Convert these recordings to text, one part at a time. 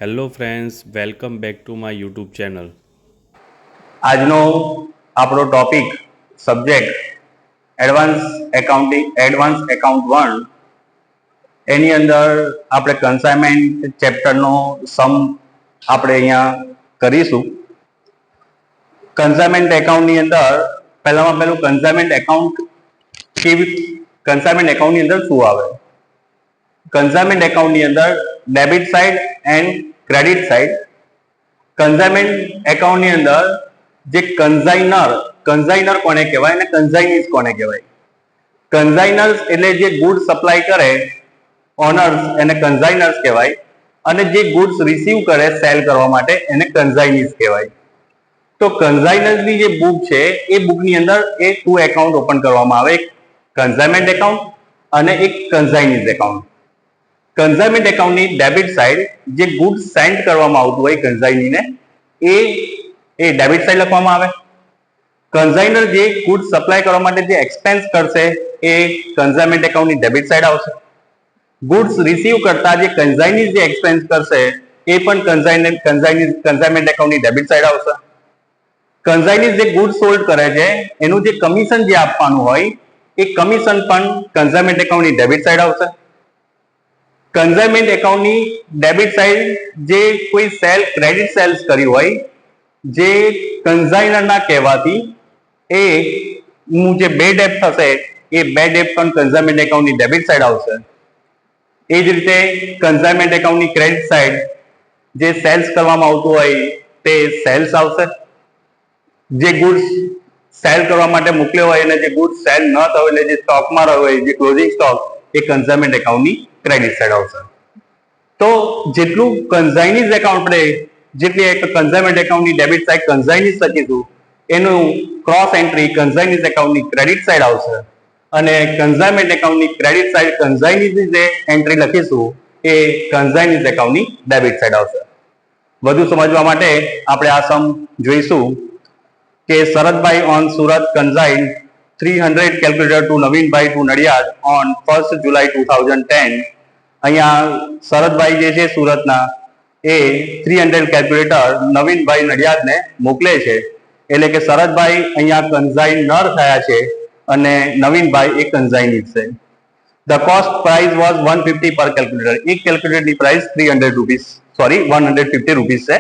Hello friends, welcome back to my YouTube channel. આજનો આપણો topic subject advance account 1 એની અંદર આપણે કન્સાઇનમેન્ટ ચેપ્ટરનો સમ આપણે અહીંયા કરીશું. કન્સાઇનમેન્ટ એકાઉન્ટની અંદર પહેલામાં પહેલું કન્સાઇનમેન્ટ એકાઉન્ટની અંદર શું આવે? કન્સાઇનમેન્ટ એકાઉન્ટની અંદર debit side and credit side. Consignment એકાઉન્ટની અંદર જે કન્સાઇનર કોને કહેવાય અને કન્સાઇનીઝ કોને કહેવાય? કન્સાઇનર્સ એટલે જે ગુડ્સ સપ્લાય કરે, ઓનર્સ એને કન્સાઇનર્સ કહેવાય, અને જે ગુડ્સ રિસીવ કરે સેલ કરવા માટે એને કન્સાઇનીઝ કહેવાય. તો કન્સાઇનર્સની જે બુક છે એ બુકની અંદર એ 2 એકાઉન્ટ ઓપન કરવામાં આવે, એક કન્સાઇનમેન્ટ એકાઉન્ટ અને એક કન્સાઇનીઝ એકાઉન્ટ. કન્સાઇનમેન્ટ એકાઉન્ટની ડેબિટ સાઇડ જે ગુડ્સ સેન્ડ કરવામાં આવતું હોય કન્સાઇનીને એ ડેબિટ સાઇડ લખવામાં આવે. કન્સાઇનર જે ગુડ્સ સપ્લાય કરવા માટે જે એક્સપેન્સ કરશે એ કન્સાઇનમેન્ટ એકાઉન્ટની ડેબિટ સાઇડ આવશે. ગુડ્સ રિસીવ કરતા જે કન્સાઇનીઝ જે એક્સપેન્સ કરશે એ પણ કન્સાઇનમેન્ટ એકાઉન્ટની ડેબિટ સાઇડ આવશે. કન્સાઇનીઝ જે ગુડ્સ સોલ્ડ કરે છે એનું જે કમિશન જે આપવાનું હોય એ કમિશન પણ કન્સાઇનમેન્ટ એકાઉન્ટની ડેબિટ સાઇડ આવશે. કન્સાઇનમેન્ટ એકાઉન્ટની ડેબિટ સાઇડ જે કોઈ ક્રેડિટ સેલ્સ કર્યું હોય જે કન્સાઇનરના કહેવાથી એ જે બે ડેપ થશે એ બે ડેપ પણ કન્સાઇનમેન્ટ એકાઉન્ટની ડેબિટ સાઇડ આવશે. એ જ રીતે કન્સાઇનમેન્ટ એકાઉન્ટની ક્રેડિટ સાઇડ જે સેલ્સ કરવામાં આવતું હોય તે સેલ્સ આવશે. જે ગુડ્સ સેલ કરવા માટે મોકલ્યો હોય અને જે ગુડ્સ સેલ ન થયો એટલે જે સ્ટોકમાં રહ્યો હોય, જે ક્લોઝિંગ સ્ટોક, એ કન્સાઇનમેન્ટ એકાઉન્ટની ક્રેડિટ સાઇડ આવશે. તો જેટલું કન્સાઇનીઝ એકાઉન્ટ જેટલી એક કન્સાઇનમેન્ટ એકાઉન્ટની ડેબિટ સાઇડ કન્સાઇનીઝ લખીશું એનું ક્રોસ એન્ટ્રી કન્સાઇનીઝ એકાઉન્ટની ક્રેડિટ સાઇડ આવશે, અને કન્સાઇનમેન્ટ એકાઉન્ટની ક્રેડિટ સાઇડ કન્સાઇનીઝની જે એન્ટ્રી લખીશું એ કન્સાઇનીઝ એકાઉન્ટની ડેબિટ સાઇડ આવશે. વધુ સમજવા માટે આપણે આ સમ જોઈશું કે Sharadbhai on Surat consigned 300 calculator to Navinbhai to Nadiad on 1st July 2010. અહીંયા શરદભાઈ જે છે સુરતના એ 300 કેલ્ક્યુલેટર નવીનભાઈ નડિયાદને મોકલે છે. એટલે કે શરદભાઈ અહીંયા કન્સાઇનર થયા છે અને નવીનભાઈ એ કન્સાઇનીઝ છે. The cost price was 150 per calculator. એક કેલ્ક્યુલેટરની પ્રાઇસ 150 રૂપીસ છે.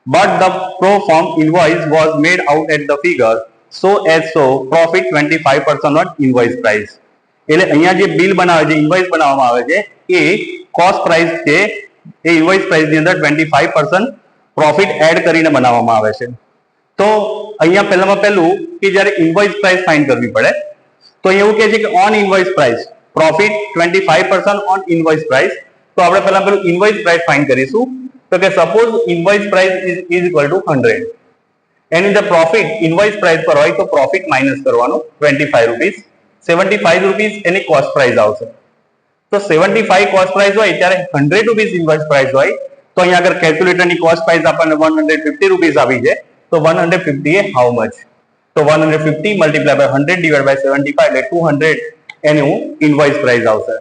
But the pro form invoice was made out at the figure so as so profit 25% on invoice price. એટલે અહીંયા જે બિલ બનાવે છે, ઇન્વોઇસ બનાવવામાં આવે છે એ કોસ્ટ પ્રાઇસ છે, એ ઇન્વોઇસ પ્રાઇસ ની અંદર 25% પ્રોફિટ એડ કરીને બનાવવામાં આવે છે. તો અહીંયા પહેલામાં પહેલું કે જ્યારે ઇન્વોઇસ પ્રાઇસ ફાઇન્ડ કરવી પડે તો અહીંયા એવું કહે છે કે on invoice price profit 25% on invoice price. તો આપણે પહેલા પેલું ઇન્વોઇસ પ્રાઇસ ફાઇન્ડ કરીશું. તો કે suppose invoice price is equal to 100 એની અંદર પ્રોફિટ ઇન્વોઇસ પ્રાઇસ પર હોય તો પ્રોફિટ માઇનસ કરવાનું 25 રૂપીસ. 75 રૂપીસ એની કોસ્ટ પ્રાઇસ આવશે. તો 75 કોસ્ટ પ્રાઇસ હોય ત્યારે 100 રૂપીસ ઇન્વોઇસ પ્રાઇસ હોય તો અહીંયા આગળ કેલ્ક્યુલેટરની કોસ્ટ પ્રાઇસ આપણને 150 રૂપીસ આવી છે. તો 150 એ હાઉ મચ? તો 150 મલ્ટીપ્લાય બાય 100 ડિવાઇડ બાય 75 એટલે 200 એનું ઇન્વોઇસ પ્રાઇસ આવશે.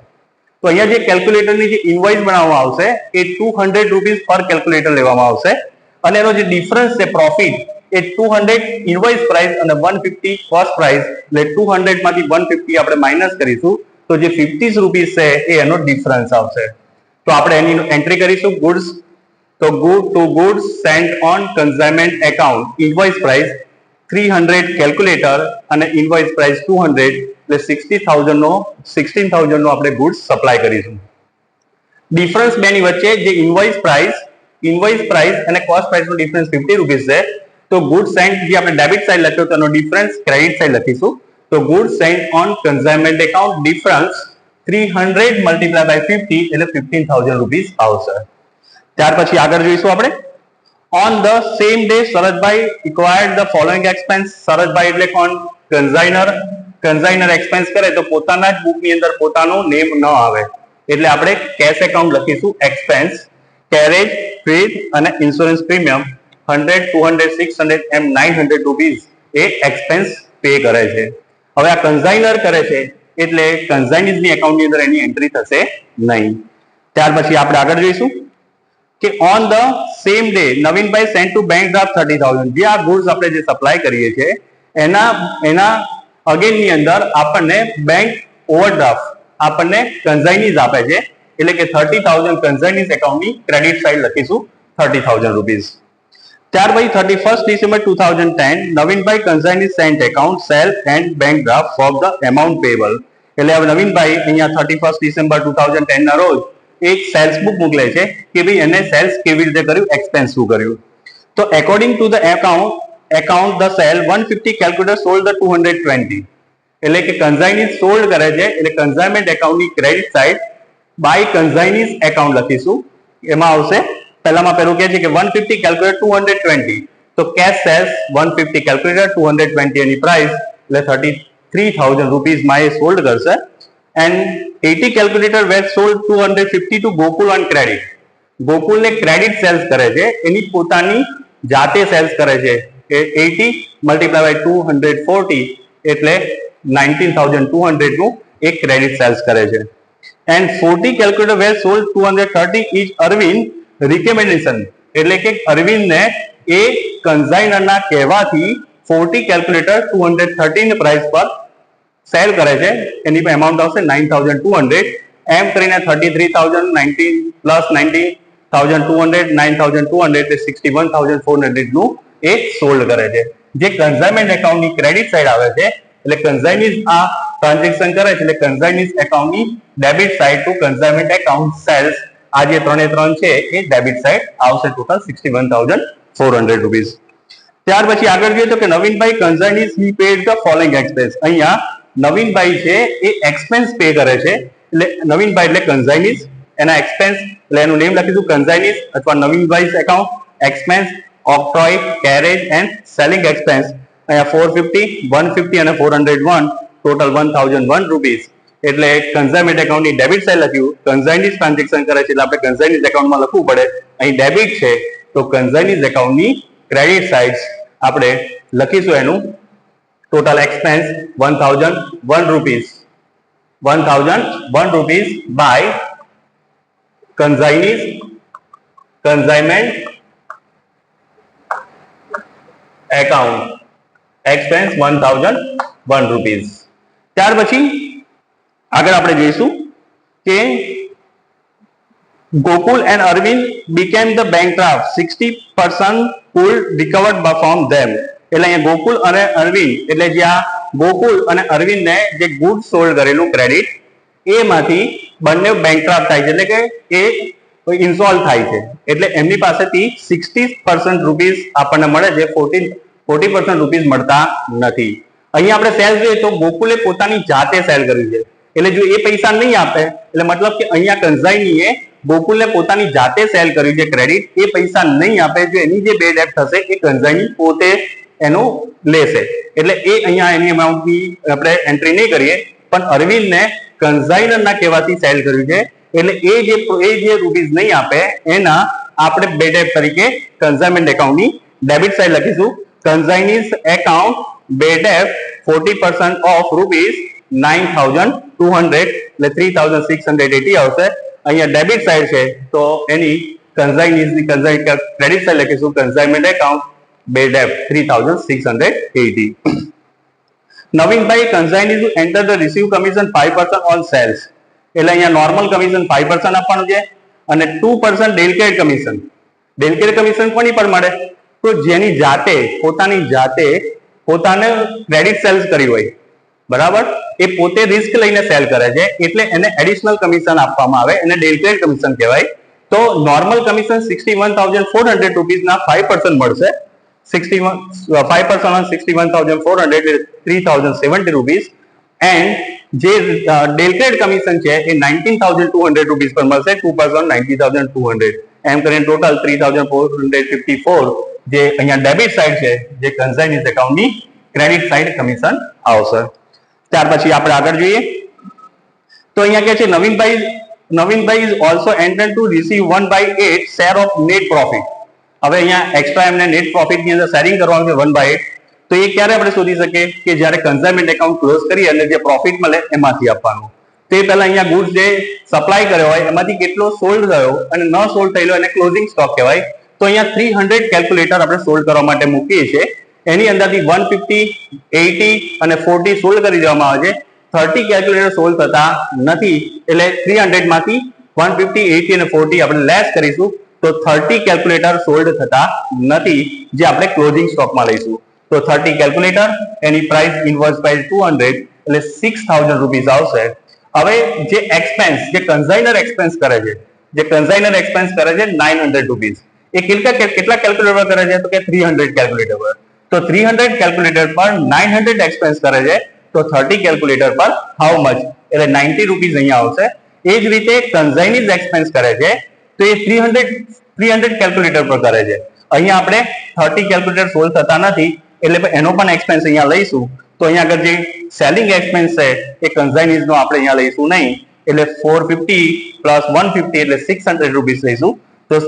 તો અહીંયા જે કેલ્ક્યુલેટરની જે ઇન્વોઇસ બનાવવામાં આવશે એ 200 રૂપીસ પર કેલ્ક્યુલેટર લેવામાં આવશે, અને એનો જે ડિફરન્સ છે પ્રોફિટ એ 200 ઇન્વોઇસ પ્રાઇસ અને 150 કોસ્ટ પ્રાઇસ, એટલે 200 માંથી 150 આપણે માઇનસ કરીશું તો જે 50 રૂપીસ છે એ એનો ડિફરન્સ આવશે. તો આપણે એની એન્ટ્રી કરીશું ગુડ્સ. તો goods sent on consignment account invoice price 300 calculator અને ઇન્વોઇસ પ્રાઇસ 200 એટલે 16,000 નો આપણે ગુડ્સ સપ્લાય કરીશું. ડિફરન્સ બેની વચ્ચે જે ઇન્વોઇસ પ્રાઇસ અને કોસ્ટ પ્રાઇસ નો ડિફરન્સ 50 રૂપીસ છે. તો ગુડ્સ સેન્ટ જે આપણે ડેબિટ સાઇડ લખ્યો તેનો ડિફરન્સ ક્રેડિટ સાઇડ લખીશું. તો goods sent on consignment account difference 300 multiply by 50 એટલે 15,000 રૂપીસ આવશે. ત્યાર પછી આગળ જોઈશું આપણે. On the same day, Sarajbhai acquired the following expense. Sarajbhai એટલે કોણ? કન્સાઇનર એક્સપેન્સ કરે તો પોતાના જ બુકની અંદર પોતાનું નેમ ન આવે એટલે આપણે કેશ એકાઉન્ટ લખીશું એક્સપેન્સ. કેરેજ, ફીડ અને ઇન્સ્યોરન્સ પ્રીમિયમ 100, 200, 600 એમ 900 રૂપીસ એ એક્સપેન્સ પે કરે છે. હવે આ કન્સાઇનર કરે છે એટલે કન્સાઇનીઝની એકાઉન્ટની અંદર એની એન્ટ્રી થશે નહીં. ત્યાર પછી આપણે આગળ જોઈશું. કે on the same day Navinbhai sent to bank draft 30,000. જે આ ગુડ્સ આપણે જે સપ્લાય કરીએ છીએ એના અગેન ની અંદર આપણને બેંક ઓવરડ્રાફ્ટ આપણને કન્સાઇનીઝ આપે છે, એટલે કે 30,000 કન્સાઇનીઝ એકાઉન્ટની ક્રેડિટ સાઇડ લખીશું 30,000 રૂપીઝ. ત્યાર પછી 31st December 2010 Navinbhai consignees sent account sale and bank draft for the amount payable. એટલે હવે નવીનભાઈ અહીંયા 31st December 2010 ના રોજ એક સેલ્સ બુક મોકલે છે કે ભાઈ એને સેલ્સ કેવી રીતે કર્યું, એક્સપેન્સ શું કર્યું. તો according to the account the cell 150 calculator sold the 220. એટલે કે કન્સાઇનીઝ સોલ્ડ કરે છે, એટલે કન્સાઇનમેન્ટ એકાઉન્ટની ક્રેડિટ સાઇડ બાય કન્સાઇનીઝ એકાઉન્ટ લખીશું. એમાં આવશે પહેલામાં પેલું કહે છે કે 150 કેલ્ક્યુલેટર 220, તો કેશ સેલ્સ 150 કેલ્ક્યુલેટર 220 એની પ્રાઇસ એટલે 33,000 રૂપીઝ માં એ સોલ્ડ કરશે. And 80 calculator were sold 250 to Gokul on credit. ગોકુલને ક્રેડિટ સેલ્સ કરે છે, એની પોતાની જાતે સેલ્સ કરે છે. 80 મલ્ટીપ્લાય બાય 240 એટલે 19,200 નું એક ક્રેડિટ સેલ્સ કરે છે. And 40 calculator were sold 230 is Arvind recommendation. એટલે કે અરવિંદને એ કન્સાઇનરના કહેવાથી 40 કેલ્ક્યુલેટર 230 ની પ્રાઇસ પર સેલ કરે છે. એની પર એમાઉન્ટ આવશે 9,200. એમ કરીને 33,000 19 પ્લસ 19,200 9,200 એટલે 61,400 નું એ સોલ્ડ કરે છે. જે કન્સાઇનમેન્ટ એકાઉન્ટની ક્રેડિટ સાઇડ આવે છે, એટલે કન્સાઇનીઝ આ ટ્રાન્ઝેક્શન કરે છે, એટલે કન્સાઇનીઝ એકાઉન્ટની debit side to consignment account sales આ જે 3 છે એ ડેબિટ સાઇડ આવશે. Total 61,400 rupees. ત્યાર પછી આગળ જોઈએ તો કે Navinbhai consignees he paid the following expense. અહીંયા નવીનભાઈ છે એ એક્સપેન્સ પે કરે છે, એટલે નવીનભાઈ એટલે કન્સાઇનીઝ, એના એક્સપેન્સ એટલે એનું નેમ લખીશું કન્સાઇનીઝ અથવા Navinbhai account expense octroi carriage and selling expense. અહીંયા 450 150 અને 401 ટોટલ 1,001 રૂપીઝ. એટલે કન્સાઇનમેન્ટ એકાઉન્ટની ડેબિટ સાઇડ લખ્યું. કન્સાઇનીઝ ટ્રાન્ઝેક્શન કરે છે એટલે આપણે કન્સાઇનીઝ એકાઉન્ટમાં લખવું પડે. અહીં ડેબિટ છે તો કન્સાઇનીઝ એકાઉન્ટની ક્રેડિટ સાઇડ આપણે લખીશું એનું total expense 1,001 rupees. 1,001 rupees by consignment account expense 1,001 rupees. ત્યાર પછી આગળ આપણે જોઈશું કે Gokul and Arvind became the bankrupt 60% pool recovered from them. એટલે અહીંયા ગોકુલ અને અરવિંદ એટલે જ્યાં ગોકુલ અને અરવિંદને જે ગુડ સોલ્ડ કરેલું ક્રેડિટ એમાંથી બંને બેંકક્રાફ્ટ થાય છે, એટલે કે એ ઇન્સોલ્વ થાય છે. એટલે એમની પાસેથી 60% રૂપીઝ આપણને મળે છે, 40% રૂપીઝ મળતા નથી. અહીંયા આપણે સેલ જોઈએ તો ગોકુલે પોતાની જાતે સેલ કર્યું છે, એટલે જો એ પૈસા નહીં આપે એટલે મતલબ કે અહીંયા કન્સાઇનીએ ગોકુલને પોતાની જાતે સેલ કર્યું છે ક્રેડિટ, એ પૈસા નહીં આપે, જો એની જે બે ડેટ થશે એ કન્સાઇની પોતે એનું લેશે. એટલે એ અહીંયા એની અમાઉન્ટની આપણે એન્ટ્રી નહીં કરીએ, પણ અરવિંદને કન્સાઇનરના કહેવાથી સેલ કર્યું છે, એટલે એ જે રૂપીઝ નહીં આપે એના આપણે બે ડેટ તરીકે કન્સાઇનમેન્ટ એકાઉન્ટની ડેબિટ સાઇડ લખીશું. કન્સાઇનીઝ એકાઉન્ટ બે ડેટ 40% ઓફ રૂપીઝ 9,200 એટલે 3,680 આવશે. અહીંયા ડેબિટ સાઇડ છે તો એની કન્સાઇનીઝની ક્રેડિટ સાઇડ લખીશું કન્સાઇનમેન્ટ એકાઉન્ટ બે ડેટ 3,680. Navinbhai consignees enter the receive commission 5% on sales. એટલે અહીંયા નોર્મલ કમિશન 5% આપવાનું છે અને 2% ડેલિકેટ કમિશન. ડેલિકેટ કમિશન કોની પર મળે તો જેની પોતાને ક્રેડિટ સેલ્સ કરી હોય, બરાબર, એ પોતે રિસ્ક લઈને સેલ કરે છે એટલે એને એડિશનલ કમિશન આપવામાં આવે, એને ડેલિકેટ કમિશન કહેવાય. તો નોર્મલ કમિશન 61,400 રૂપીઝના 5% મળશે. 5% on 61,400 એટલે 3,070 રૂપીઝ. એન્ડ જે ડેલિકેટ કમિશન છે એ 19,200 રૂપીઝ પર મળશે. 2% 90,200 એમ કરીને ટોટલ 3,454 જે અહીંયા ડેબિટ સાઇડ છે, જે કન્સાઇનીઝ એકાઉન્ટની ક્રેડિટ સાઇડ કમિશન આવશે. ત્યાર પછી આપણે આગળ જોઈએ તો અહીંયા કે છે Navinbhai is also entitled to receive 1/8 share of net profit. હવે અહીંયા એક્સ્ટ્રા એમને નેટ પ્રોફિટ ની અંદર શેરિંગ કરવાનું છે 1/8. તો એ ક્યારે આપણે શોધી શકીએ કે જ્યારે કન્સાઇનમેન્ટ એકાઉન્ટ ક્લોઝ કરીએ એટલે જે પ્રોફિટ મળે એમાંથી આપવાનું. તે પહેલા અહીંયા ગુડ્સ જે સપ્લાય કર્યો હોય એમાંથી કેટલો સોલ્ડ થયો અને ન સોલ્ડ થયેલો એને ક્લોઝિંગ સ્ટોક કહેવાય. તો અહીંયા 300 કેલ્ક્યુલેટર આપણે સોલ્ડ કરવા માટે મૂકીએ છીએ. એની અંદરથી 150, 80 અને 40 સોલ્ડ કરી દેવામાં આવે છે. 30 કેલ્ક્યુલેટર સોલ્ડ થતા નથી એટલે 300 માંથી 150, 80 અને 40 આપણે લેસ કરીશું તો 30 કેલ્ક્યુલેટર સોલ્ડ થતા નથી જે આપણે ક્લોઝિંગ સ્ટોકમાં લઈશું. તો 30 કેલ્ક્યુલેટર, એની પ્રાઇસ ઇનવોઇસ પ્રાઇસ 200 એટલે 6000 રૂપીસ આવશે. હવે જે એક્સપેન્સ, જે કન્સાઇનર એક્સપેન્સ કરે છે, જે કન્સાઇનર એક્સપેન્સ કરે છે 900 રૂપીસ, એ કેટલા કેલ્ક્યુલેટર પર કરે છે તો કે 300 કેલ્ક્યુલેટર પર. તો 300 કેલ્ક્યુલેટર પર 900 એક્સપેન્સ કરે છે તો 30 કેલ્ક્યુલેટર પર હાઉ મચ એટલે 90 રૂપીસ અહીંયા આવશે. એ જ રીતે કન્સાઇનીઝ એક્સપેન્સ કરે છે તો એ 300 કેલ્ક્યુલેટર પર કરે છે. અહીંયા આપણે 30 કેલ્ક્યુલેટર સોલ્વ થતા નથી એટલે એનો પણ એક્સપેન્સ અહીંયા લઈશું. તો અહીંયા આગળ જે સેલિંગ એક્સપેન્સ છે એ કન્સાઇનીઝ નો આપણે અહીંયા લઈશું નહીં એટલે 450 પ્લસ 150 એટલે 600 રૂપીસ લઈશું. તો 600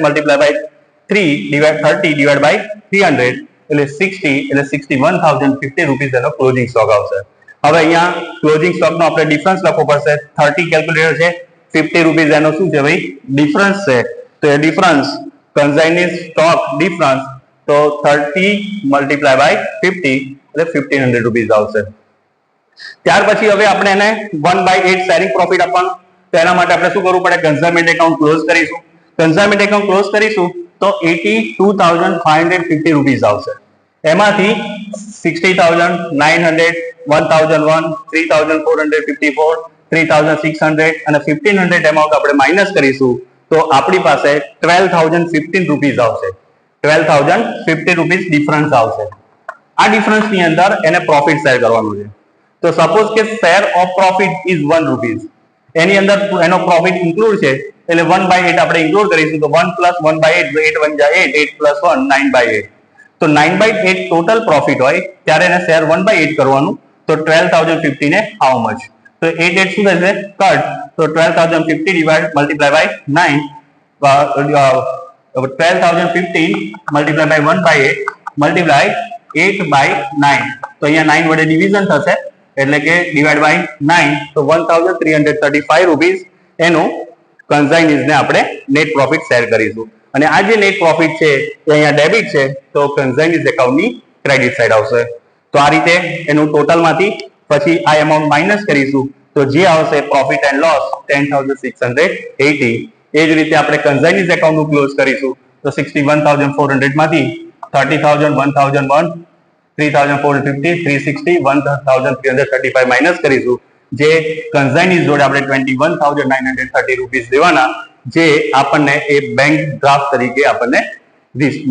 મલ્ટીપ્લાય બાય 30 ડિવાઇડ બાય 300 એટલે 60 એટલે 61,050 રૂપીસ એનો ક્લોઝિંગ સ્ટોક આવશે. હવે અહીંયા ક્લોઝિંગ સ્ટોક નો આપણે ડિફરન્સ લખવો પડશે. 30 કેલ્ક્યુલેટર છે, 50 રૂપીસ એનો શું છે ભાઈ ડિફરન્સ છે. તો એ ડિફરન્સ કન્સાઇનીઝ સ્ટોક ડિફરન્સ તો 30 મલ્ટીપ્લાય બાય 50 એટલે 1500 રૂપીસ આવશે. ત્યાર પછી હવે આપણે એને 1/8 શેરિંગ પ્રોફિટ આપવાનું. તો એના માટે આપણે શું કરવું પડે, કન્સાઇનમેન્ટ એકાઉન્ટ ક્લોઝ કરીશું. કન્સાઇનમેન્ટ એકાઉન્ટ ક્લોઝ કરીશું તો 82,550 રૂપીસ આવશે. એમાંથી 60,000, 900, 1,001, 3,454, 3,600 અને 1,500 એમાઉન્ટ આપણે માઇનસ કરીશું તો આપણી પાસે 12,015 રૂપીસ આવશે. 12,015 રૂપીસ ડિફરન્સ આવશે. આ ડિફરન્સ ની અંદર એને પ્રોફિટ શેર કરવાનું છે. તો સપોઝ કે share of profit is 1 rupees, એની અંદર એનો પ્રોફિટ ઇન્ક્લુડ છે એટલે 1/8 આપણે ઇન્ક્લુડ કરીશું તો 1 + 1/8 8 × 1 = 8, 8 + 1 9/8. તો 9/8 ટોટલ પ્રોફિટ હોય ત્યારે એને શેર 1/8 કરવાનું. તો 12,050 ને હાઉ મચ તો 8 શું થશે કટ. તો 12,050 divide multiply by 9 12,015 multiply by 1/8 multiply 8/9 તો અહીંયા 9 વડે ડિવિઝન થશે એટલે કે ડિવાઇડ બાય 9 તો 1,335 રૂપીસ એનું કન્સાઇનીઝ ને આપણે નેટ પ્રોફિટ શેર કરીશું. અને આ જે નેટ પ્રોફિટ છે એ અહીંયા ડેબિટ છે તો કન્સાઇનીઝ એકાઉન્ટની ક્રેડિટ સાઈડ આવશે. તો આ રીતે એનું ટોટલમાંથી પછી આ એમાઉન્ટ માઇનસ કરીશું તો જે આવશે પ્રોફિટ એન્ડ લોસ 10,680. એ જ રીતે આપણે કન્સાઇનીઝ એકાઉન્ટનું ક્લોઝ કરીશું તો 61,400 માંથી 30,000, 1,001, 3,450, 360, 1,335 માઇનસ કરીશું. જે કન્સાઇનીઝ જોડે આપણે 21,930 રૂપીસ દેવાના જે આપણને એ બેંક ડ્રાફ્ટ તરીકે આપણને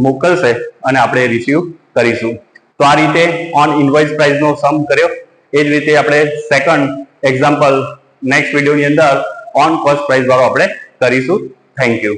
મોકલશે અને આપણે રિસીવ કરીશું. તો આ રીતે ઓન ઇનવોઇસ પ્રાઇસ નો સમ કર્યો. એ જ રીતે આપણે સેકન્ડ એક્ઝામ્પલ નેક્સ્ટ વિડીયોની અંદર ઓન કોસ્ટ પ્રાઇસ વાળો આપણે કરીશું. Thank you.